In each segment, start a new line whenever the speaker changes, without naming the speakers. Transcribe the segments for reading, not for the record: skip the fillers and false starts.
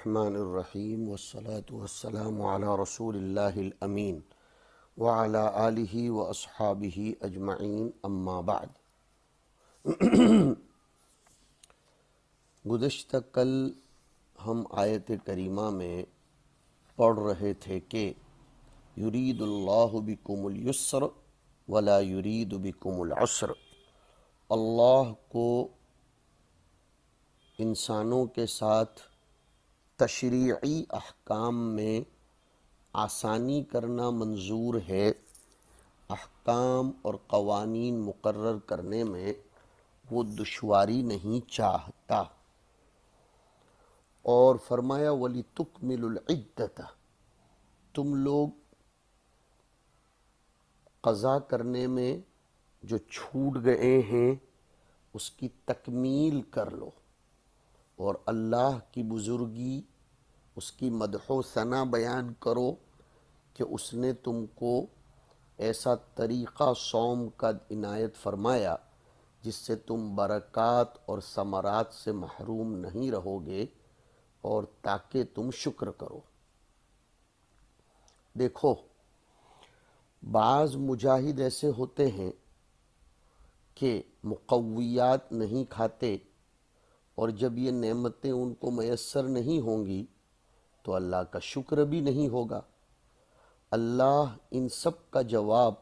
الرحمن الرحیم والصلاة والسلام علی رسول اللہ الامین وعلی آلہ واصحابہ اجمعین اما بعد۔ گزشتہ کل ہم آیت کریمہ میں پڑھ رہے تھے کہ یرید اللہ بکم اليسر ولا یرید بکم العسر۔ اللہ کو انسانوں کے ساتھ تشریعی احکام میں آسانی کرنا منظور ہے، احکام اور قوانین مقرر کرنے میں وہ دشواری نہیں چاہتا۔ اور فرمایا وَلِتُكْمِلُ الْعِدَّةَ، تم لوگ قضا کرنے میں جو چھوٹ گئے ہیں اس کی تکمیل کر لو، اور اللہ کی بزرگی، اس کی مدح و ثنا بیان کرو کہ اس نے تم کو ایسا طریقہ صوم کا عنایت فرمایا جس سے تم برکات اور ثمرات سے محروم نہیں رہو گے، اور تاکہ تم شکر کرو۔ دیکھو، بعض مجاہد ایسے ہوتے ہیں کہ مقویات نہیں کھاتے، اور جب یہ نعمتیں ان کو میسر نہیں ہوں گی تو اللہ کا شکر بھی نہیں ہوگا۔ اللہ ان سب کا جواب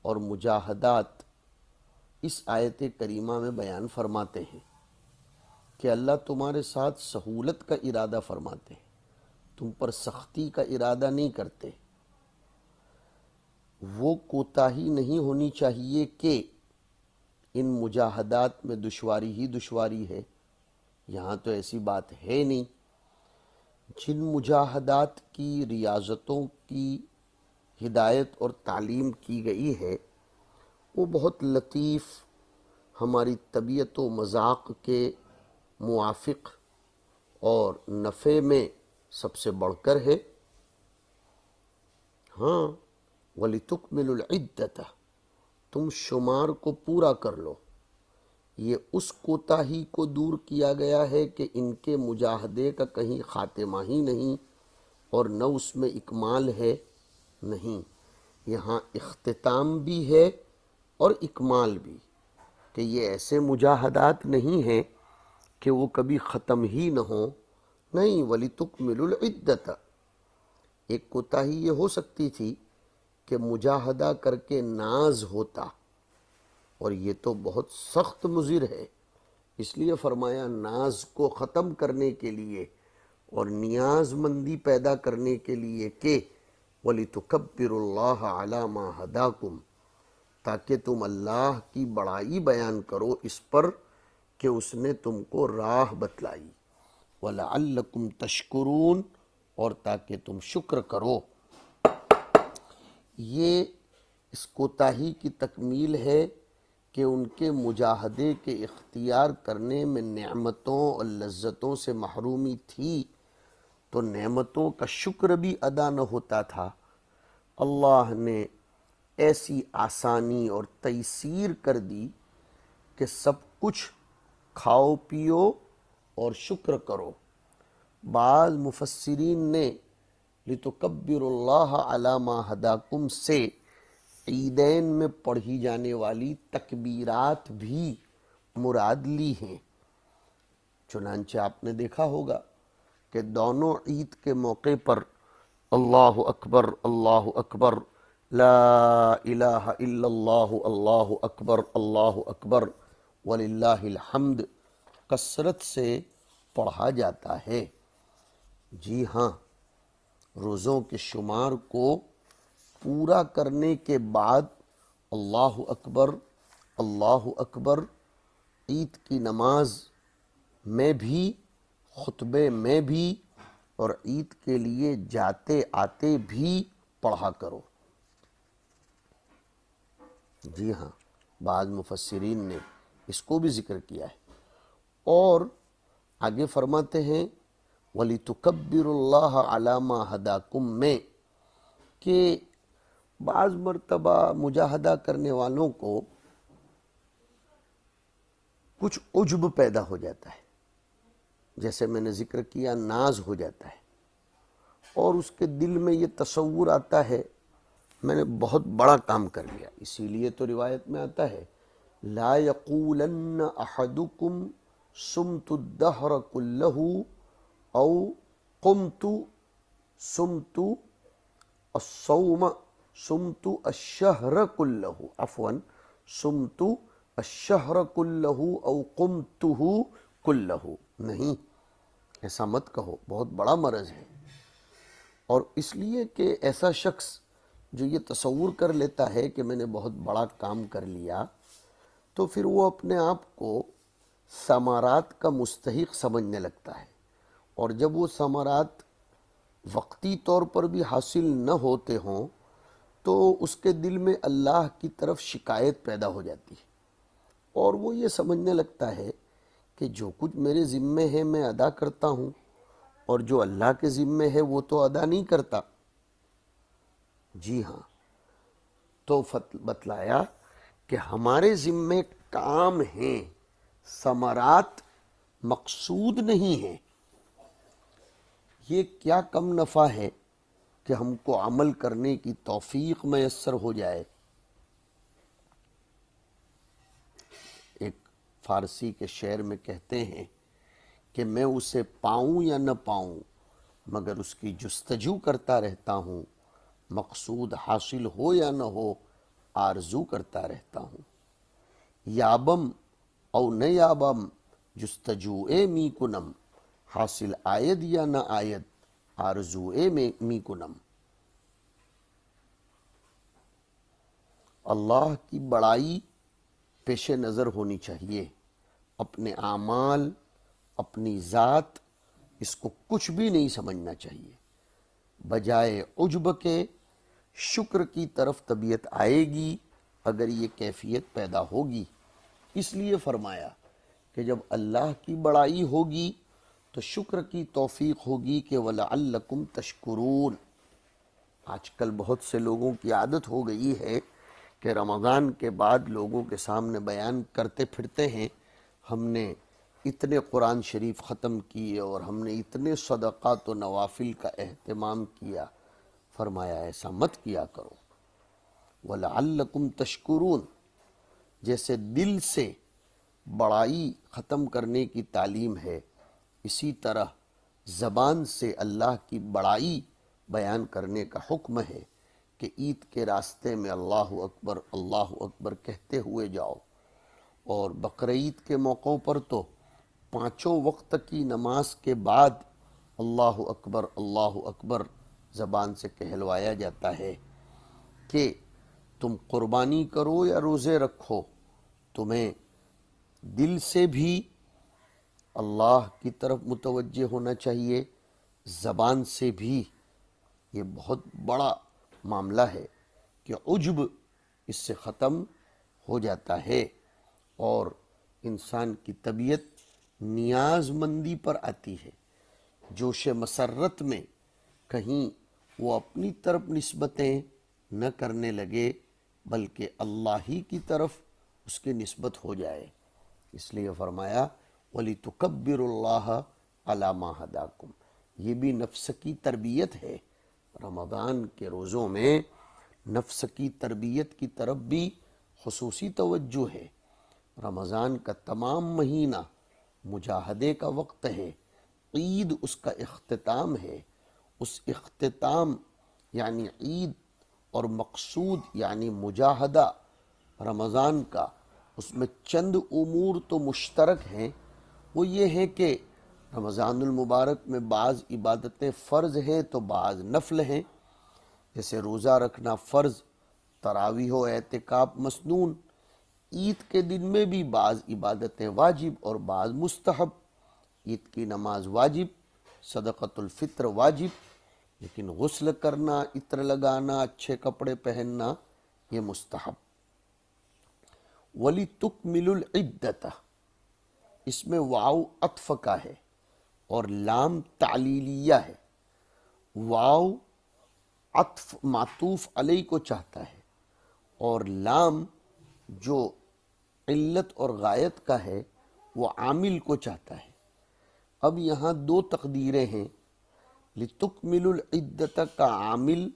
اور مجاہدات اس آیت کریمہ میں بیان فرماتے ہیں کہ اللہ تمہارے ساتھ سہولت کا ارادہ فرماتے ہیں، تم پر سختی کا ارادہ نہیں کرتے۔ وہ کوتاہی نہیں ہونی چاہیے کہ ان مجاہدات میں دشواری ہی دشواری ہے، یہاں تو ایسی بات ہے نہیں۔ جن مجاہدات کی ریاضتوں کی ہدایت اور تعلیم کی گئی ہے وہ بہت لطیف، ہماری طبیعت و مذاق کے موافق اور نفع میں سب سے بڑھ کر ہے۔ ہاں، وَلِتُكْمِلُ الْعِدَّةَ، تم شمار کو پورا کر لو۔ یہ اس کوتاہی کو دور کیا گیا ہے کہ ان کے مجاہدے کا کہیں خاتمہ ہی نہیں اور نہ اس میں اکمال ہے، نہیں، یہاں اختتام بھی ہے اور اکمال بھی، کہ یہ ایسے مجاہدات نہیں ہیں کہ وہ کبھی ختم ہی نہ ہوں، نہیں۔ وَلِتُكْمِلُ الْعِدَّةَ، ایک کوتاہی یہ ہو سکتی تھی کہ مجاہدہ کر کے ناز ہوتا، اور یہ تو بہت سخت مضر ہے، اس لیے فرمایا ناز کو ختم کرنے کے لیے اور نیاز مندی پیدا کرنے کے لیے کہ وَلِتُكَبِّرُوا اللَّهَ عَلَى مَا هَدَاكُمْ، تاکہ تم اللہ کی بڑائی بیان کرو اس پر کہ اس نے تم کو راہ بتلائی، وَلَعَلَّكُمْ تَشْكُرُونَ، اور تاکہ تم شکر کرو۔ یہ اس کوتاہی کی تکمیل ہے کہ ان کے مجاہدے کے اختیار کرنے میں نعمتوں اور لذتوں سے محرومی تھی تو نعمتوں کا شکر بھی ادا نہ ہوتا تھا۔ اللہ نے ایسی آسانی اور تیسیر کر دی کہ سب کچھ کھاؤ پیو اور شکر کرو۔ بعض مفسرین نے لِتُكَبِّرُوا اللَّهَ عَلَى مَا هَدَاكُمْ سے عیدین میں پڑھی جانے والی تکبیرات بھی مراد لی ہیں۔ چنانچہ آپ نے دیکھا ہوگا کہ دونوں عید کے موقع پر اللہ اکبر، لا الہ الا اللہ، اللہ اکبر وللہ الحمد کثرت سے پڑھا جاتا ہے۔ جی ہاں، روزوں کے شمار کو پورا کرنے کے بعد اللہ اکبر عید کی نماز میں بھی، خطبے میں بھی، اور عید کے لیے جاتے آتے بھی پڑھا کرو۔ جی ہاں، بعض مفسرین نے اس کو بھی ذکر کیا ہے، اور آگے فرماتے ہیں وَلِتُكَبِّرُوا اللَّهَ عَلَى مَا هَدَاكُمْ میں کہ بعض مرتبہ مجاہدہ کرنے والوں کو کچھ عجب پیدا ہو جاتا ہے، جیسے میں نے ذکر کیا ناز ہو جاتا ہے اور اس کے دل میں یہ تصور آتا ہے میں نے بہت بڑا کام کر لیا. اسی لیے تو روایت میں آتا ہے لا یقولن احدکم صمت الدہر کلہ او قمت صمت الصوم صمت الشہر کلہ، عفوا صمت الشہر کلہ او قمتہ کلہ. نہیں، ایسا مت کہو، بہت بڑا مرض ہے. اور اس لیے کہ ایسا شخص جو یہ تصور کر لیتا ہے کہ میں نے بہت بڑا کام کر لیا، تو پھر وہ اپنے آپ کو ثمرات کا مستحق سمجھنے لگتا ہے، اور جب وہ ثمرات وقتی طور پر بھی حاصل نہ ہوتے ہوں تو اس کے دل میں اللہ کی طرف شکایت پیدا ہو جاتی ہے، اور وہ یہ سمجھنے لگتا ہے کہ جو کچھ میرے ذمے ہے میں ادا کرتا ہوں اور جو اللہ کے ذمے ہے وہ تو ادا نہیں کرتا. جی ہاں، تو بتلایا کہ ہمارے ذمے کام ہیں، ثمرات مقصود نہیں ہیں. یہ کیا کم نفع ہے کہ ہم کو عمل کرنے کی توفیق میسر ہو جائے. ایک فارسی کے شعر میں کہتے ہیں کہ میں اسے پاؤں یا نہ پاؤں مگر اس کی جستجو کرتا رہتا ہوں، مقصود حاصل ہو یا نہ ہو آرزو کرتا رہتا ہوں. یابم او نہ یابم جستجو می کنم، حاصل آید یا نہ آید آرزو می کنم. اللہ کی بڑائی پیش نظر ہونی چاہیے، اپنے اعمال، اپنی ذات، اس کو کچھ بھی نہیں سمجھنا چاہیے. بجائے عجب کے شکر کی طرف طبیعت آئے گی اگر یہ کیفیت پیدا ہوگی. اس لیے فرمایا کہ جب اللہ کی بڑائی ہوگی تو شکر کی توفیق ہوگی کہ وَلَعَلَّكُمْ تَشْكُرُونَ. آج کل بہت سے لوگوں کی عادت ہو گئی ہے کہ رمضان کے بعد لوگوں کے سامنے بیان کرتے پھرتے ہیں ہم نے اتنے قرآن شریف ختم کیے اور ہم نے اتنے صدقات و نوافل کا اہتمام کیا. فرمایا ایسا مت کیا کرو. وَلَعَلَّكُمْ تَشْكُرُونَ، جیسے دل سے بڑائی ختم کرنے کی تعلیم ہے، اسی طرح زبان سے اللہ کی بڑائی بیان کرنے کا حکم ہے کہ عید کے راستے میں اللہ اکبر کہتے ہوئے جاؤ. اور بقرعید کے موقعوں پر تو 5 وقت کی نماز کے بعد اللہ اکبر زبان سے کہلوایا جاتا ہے کہ تم قربانی کرو یا روزے رکھو، تمہیں دل سے بھی اللہ کی طرف متوجہ ہونا چاہیے، زبان سے بھی. یہ بہت بڑا معاملہ ہے کہ عجب اس سے ختم ہو جاتا ہے اور انسان کی طبیعت نیاز مندی پر آتی ہے. جوش مسرت میں کہیں وہ اپنی طرف نسبتیں نہ کرنے لگے بلکہ اللہ ہی کی طرف اس کی نسبت ہو جائے. اس لیے فرمایا وَلِتُكَبِّرُ اللَّهَ عَلَى مَا هَدَاكُمْ. یہ بھی نفس کی تربیت ہے. رمضان کے روزوں میں نفس کی تربیت کی طرف بھی خصوصی توجہ ہے. رمضان کا تمام مہینہ مجاہدے کا وقت ہے، عید اس کا اختتام ہے. اس اختتام یعنی عید اور مقصود یعنی مجاہدہ رمضان کا، اس میں چند امور تو مشترک ہیں. وہ یہ ہے کہ رمضان المبارک میں بعض عبادتیں فرض ہیں تو بعض نفل ہیں، جیسے روزہ رکھنا فرض، تراویح و اعتکاف مسنون. عید کے دن میں بھی بعض عبادتیں واجب اور بعض مستحب. عید کی نماز واجب، صدقۃ الفطر واجب، لیکن غسل کرنا، عطر لگانا، اچھے کپڑے پہننا یہ مستحب. وَلِتُكْمِلُ الْعِدَّةَ، اس میں واو عطف کا ہے اور لام تعلیلیہ ہے. واو عطف معطوف علیہ کو چاہتا ہے اور لام جو علت اور غایت کا ہے وہ عامل کو چاہتا ہے. اب یہاں دو تقدیریں ہیں، لِتُکْمِلُ الْعِدَّةَ کا عامل،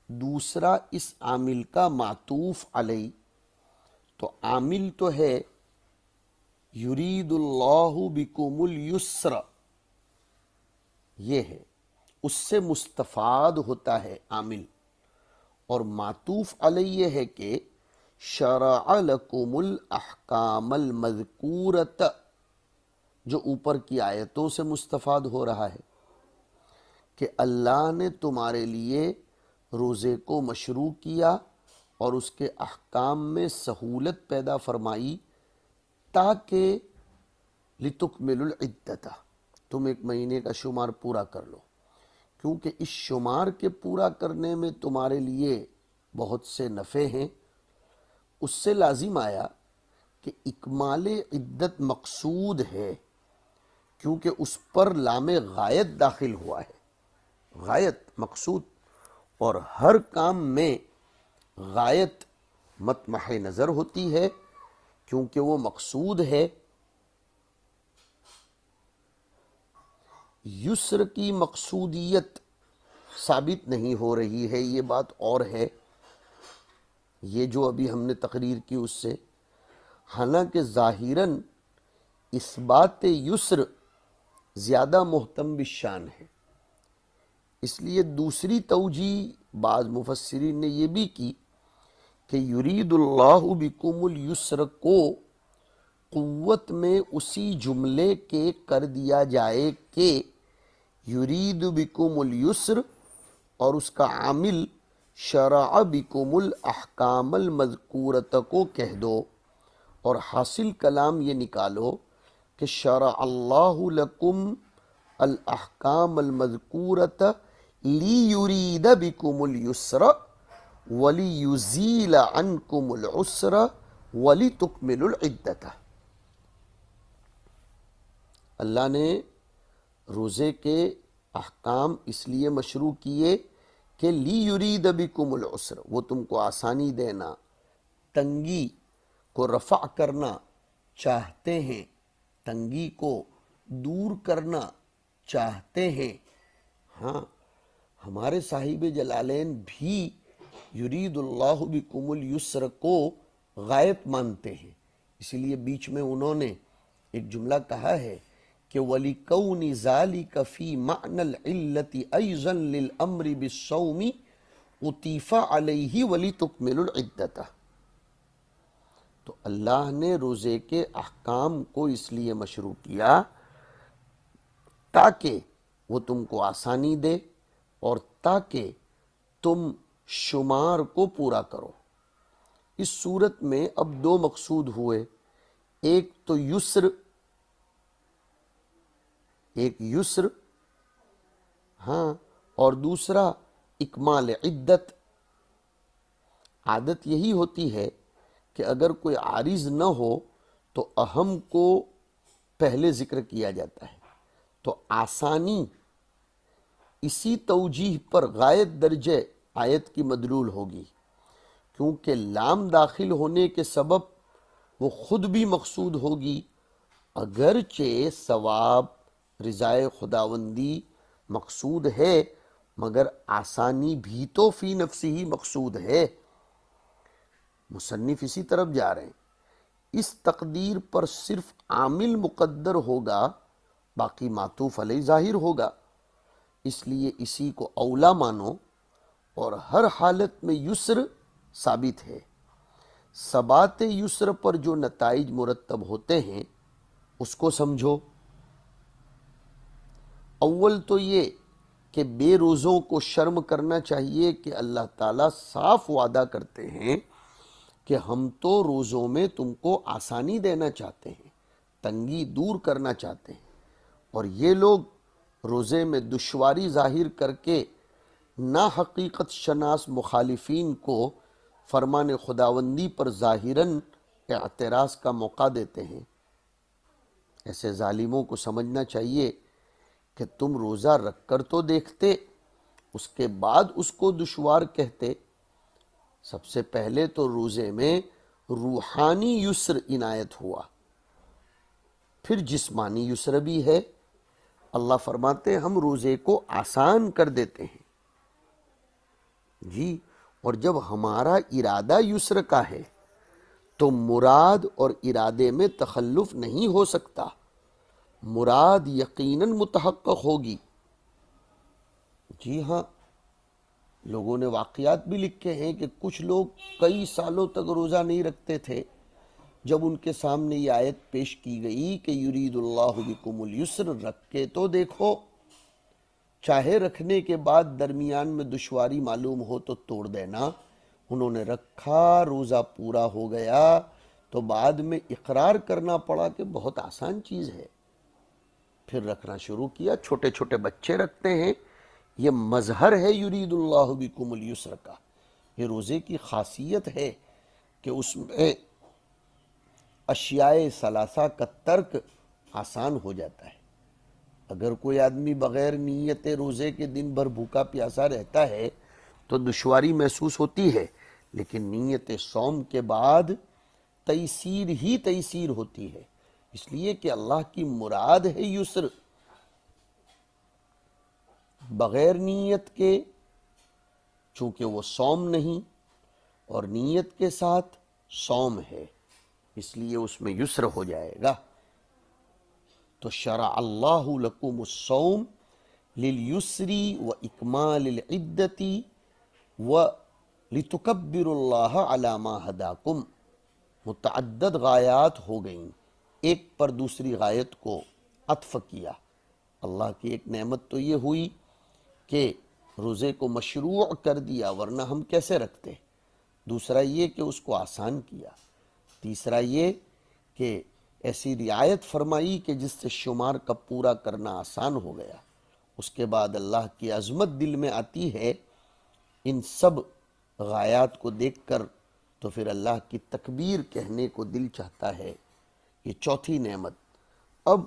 دوسرا اس عامل کا معطوف علیہ۔ تو عامل تو ہے یرید اللہ بکم اليسر، یہ ہے، اس سے مستفاد ہوتا ہے عامل، اور معطوف علیہ یہ ہے کہ شرع لکم الاحکام المذکورۃ، جو اوپر کی آیتوں سے مستفاد ہو رہا ہے کہ اللہ نے تمہارے لیے روزے کو مشروع کیا اور اس کے احکام میں سہولت پیدا فرمائی تاکہ لِتُکْمِلُ الْعِدَّةَ، تم ایک مہینے کا شمار پورا کر لو، کیونکہ اس شمار کے پورا کرنے میں تمہارے لیے بہت سے نفع ہیں۔ اس سے لازم آیا کہ اکمال عدت مقصود ہے، کیونکہ اس پر لام غایت داخل ہوا ہے، غایت مقصود، اور ہر کام میں غایت مطمح نظر ہوتی ہے کیونکہ وہ مقصود ہے۔ یسر کی مقصودیت ثابت نہیں ہو رہی ہے، یہ بات اور ہے، یہ جو ابھی ہم نے تقریر کی اس سے، حالانکہ ظاہراً اس بات یسر زیادہ محتم بالشان ہے۔ اس لیے دوسری توجیہ بعض مفسرین نے یہ بھی کی کہ یرید اللہ بکم اليسر کو قوت میں اسی جملے کے کر دیا جائے کہ یرید بکم اليسر اور اس کا عامل شرع بکم الاحکام المذکورۃ کو کہہ دو، اور حاصل کلام یہ نکالو کہ شرع اللہ لکم الاحکام المذکورۃ لیرید بکم اليسر ولیزیل عنکم العسر ولتکملوا العدۃ۔ اللہ نے روزے کے احکام اس لیے مشروع کیے کہ لیرید بکم العسر، وہ تم کو آسانی دینا، تنگی کو رفع کرنا چاہتے ہیں، تنگی کو دور کرنا چاہتے ہیں۔ ہاں، ہمارے صاحب جلالین بھی یرید اللہ بکم اليسر کو غایت مانتے ہیں، اسی لیے بیچ میں انہوں نے ایک جملہ کہا ہے کہ وَلِكَوْنِ ذَلِكَ فِي مَعْنَى الْعِلَّةِ أَيْضًا لِلْأَمْرِ بِالصَّوْمِ اُطِیفَ عَلَيْهِ وَلِتُکْمِلُوا الْعِدَّةَ۔ تو اللہ نے روزے کے احکام کو اس لیے مشروع کیا تاکہ وہ تم کو آسانی دے اور تاکہ تم شمار کو پورا کرو۔ اس صورت میں اب دو مقصود ہوئے، ایک تو یسر، ایک یسر، ہاں، اور دوسرا اکمال عدت۔ عادت یہی ہوتی ہے کہ اگر کوئی عارض نہ ہو تو اہم کو پہلے ذکر کیا جاتا ہے، تو آسانی اسی توجیہ پر غایت درجہ آیت کی مدلول ہوگی، کیونکہ لام داخل ہونے کے سبب وہ خود بھی مقصود ہوگی، اگرچہ ثواب رضائے خداوندی مقصود ہے مگر آسانی بھی تو فی نفسی ہی مقصود ہے۔ مصنف اسی طرف جا رہے ہیں، اس تقدیر پر صرف عامل مقدر ہوگا، باقی معطوف علیہ ظاہر ہوگا، اس لیے اسی کو اولا مانو، اور ہر حالت میں یسر ثابت ہے۔ ثبات یسر پر جو نتائج مرتب ہوتے ہیں اس کو سمجھو۔ اول تو یہ کہ بے روزوں کو شرم کرنا چاہیے کہ اللہ تعالیٰ صاف وعدہ کرتے ہیں کہ ہم تو روزوں میں تم کو آسانی دینا چاہتے ہیں، تنگی دور کرنا چاہتے ہیں، اور یہ لوگ روزے میں دشواری ظاہر کر کے نا حقیقت شناس مخالفین کو فرمان خداوندی پر ظاہراً اعتراض کا موقع دیتے ہیں۔ ایسے ظالموں کو سمجھنا چاہیے کہ تم روزہ رکھ کر تو دیکھتے، اس کے بعد اس کو دشوار کہتے۔ سب سے پہلے تو روزے میں روحانی یسر عنایت ہوا، پھر جسمانی یسر بھی ہے، اللہ فرماتے ہیں ہم روزے کو آسان کر دیتے ہیں جی، اور جب ہمارا ارادہ یسر کا ہے تو مراد اور ارادے میں تخلف نہیں ہو سکتا، مراد یقیناً متحقق ہوگی۔ جی ہاں، لوگوں نے واقعات بھی لکھے ہیں کہ کچھ لوگ کئی سالوں تک روزہ نہیں رکھتے تھے، جب ان کے سامنے یہ آیت پیش کی گئی کہ یرید اللہ بکم اليسر، رکھ کے تو دیکھو، چاہے رکھنے کے بعد درمیان میں دشواری معلوم ہو تو توڑ دینا۔ انہوں نے رکھا، روزہ پورا ہو گیا تو بعد میں اقرار کرنا پڑا کہ بہت آسان چیز ہے، پھر رکھنا شروع کیا۔ چھوٹے چھوٹے بچے رکھتے ہیں، یہ مظہر ہے یرید اللہ بکم اليسر کا۔ یہ روزے کی خاصیت ہے کہ اس میں اشیاء ثلاثہ کا ترک آسان ہو جاتا ہے۔ اگر کوئی آدمی بغیر نیت روزے کے دن بھر بھوکا پیاسا رہتا ہے تو دشواری محسوس ہوتی ہے، لیکن نیت صوم کے بعد تیسیر ہی تیسیر ہوتی ہے، اس لیے کہ اللہ کی مراد ہے یسر۔ بغیر نیت کے چونکہ وہ صوم نہیں، اور نیت کے ساتھ صوم ہے، اس لیے اس میں یسر ہو جائے گا۔ تو شرع اللہ لکم الصوم للیسر و اکمال العدت و لتکبروا اللہ علی ما ہداکم۔ متعدد غایات ہو گئیں، ایک پر دوسری غایت کو عطف کیا۔ اللہ کی ایک نعمت تو یہ ہوئی کہ روزے کو مشروع کر دیا، ورنہ ہم کیسے رکھتے۔ دوسرا یہ کہ اس کو آسان کیا۔ تیسرا یہ کہ ایسی رعایت فرمائی کہ جس سے شمار کا پورا کرنا آسان ہو گیا۔ اس کے بعد اللہ کی عظمت دل میں آتی ہے ان سب غایات کو دیکھ کر، تو پھر اللہ کی تکبیر کہنے کو دل چاہتا ہے۔ یہ چوتھی نعمت۔ اب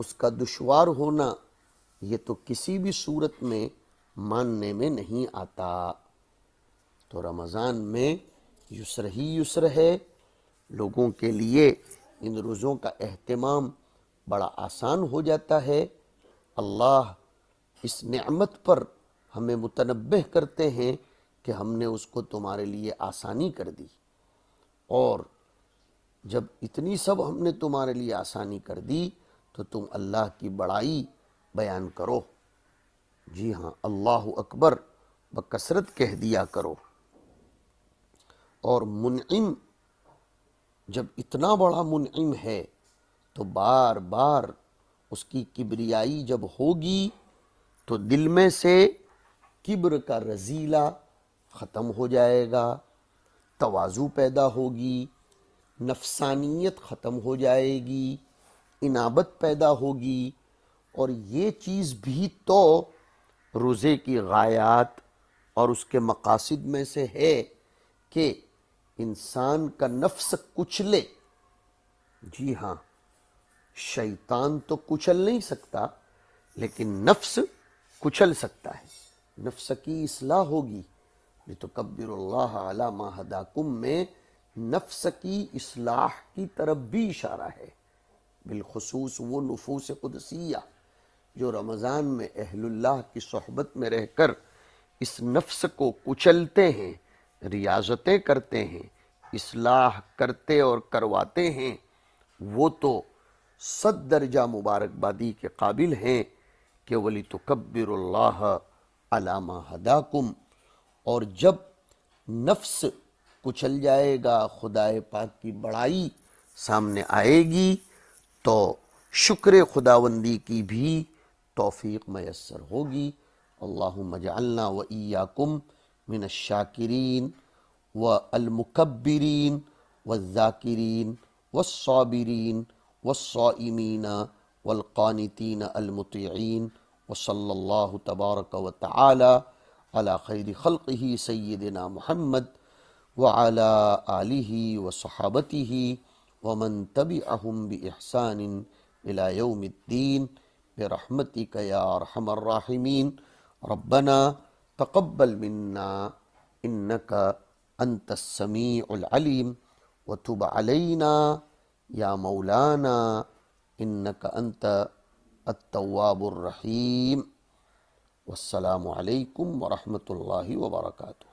اس کا دشوار ہونا یہ تو کسی بھی صورت میں ماننے میں نہیں آتا۔ تو رمضان میں یسر ہی یسر ہے، لوگوں کے لیے ان روزوں کا اہتمام بڑا آسان ہو جاتا ہے۔ اللہ اس نعمت پر ہمیں متنبہ کرتے ہیں کہ ہم نے اس کو تمہارے لیے آسانی کر دی، اور جب اتنی سب ہم نے تمہارے لیے آسانی کر دی تو تم اللہ کی بڑائی بیان کرو۔ جی ہاں، اللہ اکبر بکثرت کہہ دیا کرو۔ اور منعم جب اتنا بڑا منعم ہے تو بار بار اس کی کبریائی جب ہوگی تو دل میں سے کبر کا رذیلہ ختم ہو جائے گا، تواضع پیدا ہوگی، نفسانیت ختم ہو جائے گی، انابت پیدا ہوگی۔ اور یہ چیز بھی تو روزے کی غایات اور اس کے مقاصد میں سے ہے کہ انسان کا نفس کچلے۔ جی ہاں، شیطان تو کچل نہیں سکتا، لیکن نفس کچل سکتا ہے۔ نفس کی اصلاح ہوگی۔ لتکبروا اللہ علی ما ہداکم میں نفس کی اصلاح کی طرف بھی اشارہ ہے، بالخصوص وہ نفوس قدسیہ جو رمضان میں اہل اللہ کی صحبت میں رہ کر اس نفس کو کچلتے ہیں، ریاضتیں کرتے ہیں، اصلاح کرتے اور کرواتے ہیں، وہ تو 100 درجہ مبارکبادی کے قابل ہیں کہ وَلِتُكَبِّرُوا اللَّهَ عَلَى مَا هَدَاكُمْ۔ اور جب نفس کچل جائے گا، خدائے پاک کی بڑائی سامنے آئے گی تو شکر خداوندی کی بھی توفیق میسر ہوگی۔ اللہم اجعلنا وإیاکم من الشاکرین والمکبرین والذاکرین والصابرین والصائمین والقانتین المطیعین، وصلی اللہ تبارک وتعالی علی خیر خلقہ سیدنا محمد وعلی آلہ وصحابتہ ومن تبعہم بإحسان الی یوم الدین برحمتک یا ارحم الراحمین۔ ربنا تقبل منا انک انت السمیع العلیم وتب علینا یا مولانا انک انت التواب الرحیم۔ والسلام علیکم ورحمۃ اللہ وبرکاتہ۔